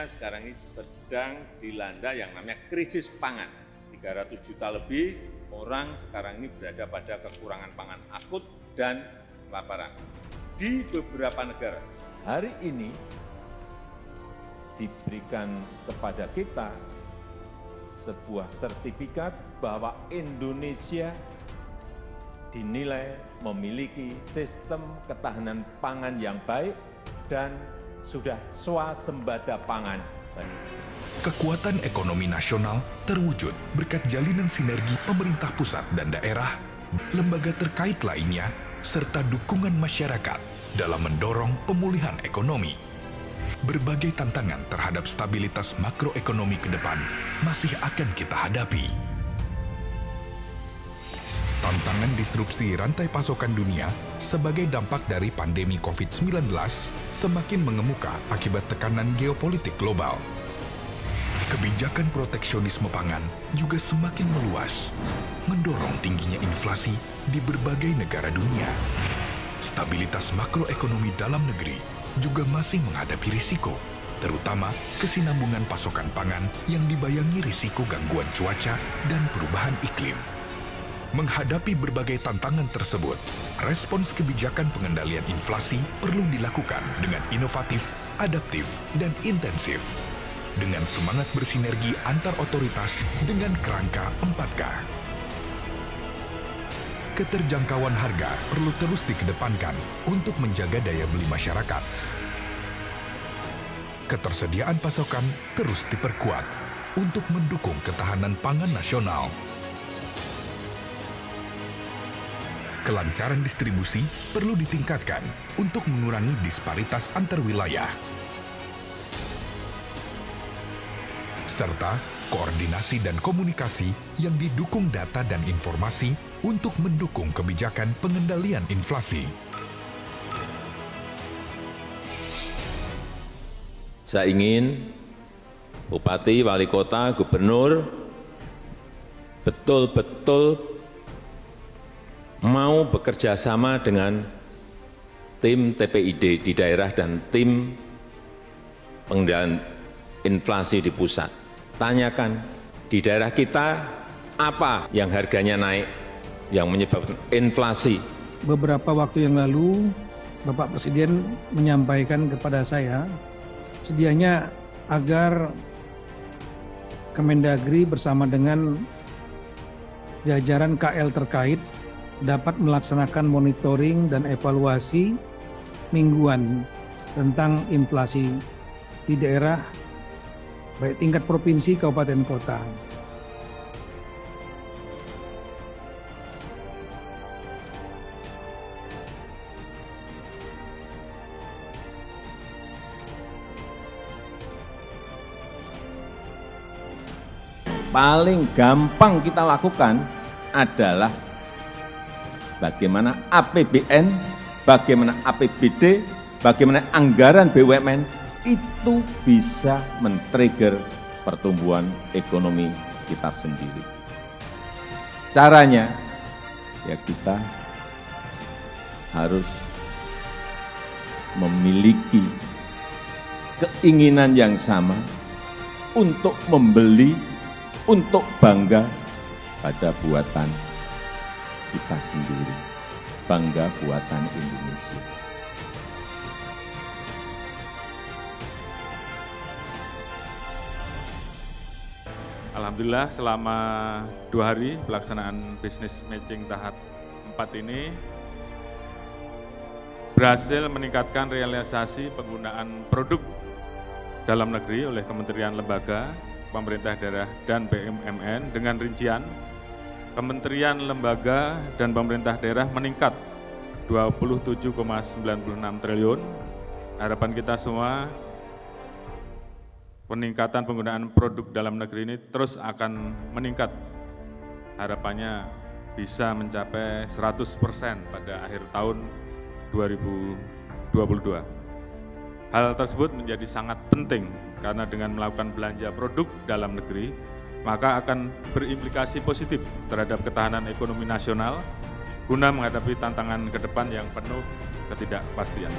dunia sekarang ini sedang dilanda yang namanya krisis pangan. 300 juta lebih orang sekarang ini berada pada kekurangan pangan akut dan kelaparan di beberapa negara. Hari ini diberikan kepada kita sebuah sertifikat bahwa Indonesia dinilai memiliki sistem ketahanan pangan yang baik dan sudah swasembada pangan. Kekuatan ekonomi nasional terwujud berkat jalinan sinergi pemerintah pusat dan daerah, lembaga terkait lainnya, serta dukungan masyarakat dalam mendorong pemulihan ekonomi. Berbagai tantangan terhadap stabilitas makroekonomi ke depan masih akan kita hadapi. Tantangan disrupsi rantai pasokan dunia sebagai dampak dari pandemi COVID-19 semakin mengemuka akibat tekanan geopolitik global. Kebijakan proteksionisme pangan juga semakin meluas, mendorong tingginya inflasi di berbagai negara dunia. Stabilitas makroekonomi dalam negeri juga masih menghadapi risiko, terutama kesinambungan pasokan pangan yang dibayangi risiko gangguan cuaca dan perubahan iklim. Menghadapi berbagai tantangan tersebut, respons kebijakan pengendalian inflasi perlu dilakukan dengan inovatif, adaptif, dan intensif. Dengan semangat bersinergi antar otoritas dengan kerangka 4K. Keterjangkauan harga perlu terus dikedepankan untuk menjaga daya beli masyarakat. Ketersediaan pasokan terus diperkuat untuk mendukung ketahanan pangan nasional. Kelancaran distribusi perlu ditingkatkan untuk mengurangi disparitas antar wilayah. Serta koordinasi dan komunikasi yang didukung data dan informasi untuk mendukung kebijakan pengendalian inflasi. Saya ingin Bupati, Wali Kota, Gubernur betul-betul mau bekerja sama dengan tim TPID di daerah dan tim pengendalian inflasi di pusat. Tanyakan di daerah kita apa yang harganya naik, yang menyebabkan inflasi. Beberapa waktu yang lalu, Bapak Presiden menyampaikan kepada saya, sedianya agar Kemendagri bersama dengan jajaran KL terkait dapat melaksanakan monitoring dan evaluasi mingguan tentang inflasi di daerah, baik tingkat provinsi, kabupaten, kota. Paling gampang kita lakukan adalah bagaimana APBN, bagaimana APBD, bagaimana anggaran BUMN itu bisa men-trigger pertumbuhan ekonomi kita sendiri. Caranya, ya kita harus memiliki keinginan yang sama untuk membeli, untuk bangga pada buatan kita sendiri, bangga buatan Indonesia. Alhamdulillah selama 2 hari pelaksanaan business matching tahap 4 ini berhasil meningkatkan realisasi penggunaan produk dalam negeri oleh kementerian lembaga, pemerintah daerah, dan BUMN dengan rincian kementerian lembaga dan pemerintah daerah meningkat 27,96 triliun. Harapan kita semua peningkatan penggunaan produk dalam negeri ini terus akan meningkat. Harapannya bisa mencapai 100% pada akhir tahun 2022. Hal tersebut menjadi sangat penting karena dengan melakukan belanja produk dalam negeri, maka akan berimplikasi positif terhadap ketahanan ekonomi nasional guna menghadapi tantangan ke depan yang penuh ketidakpastian.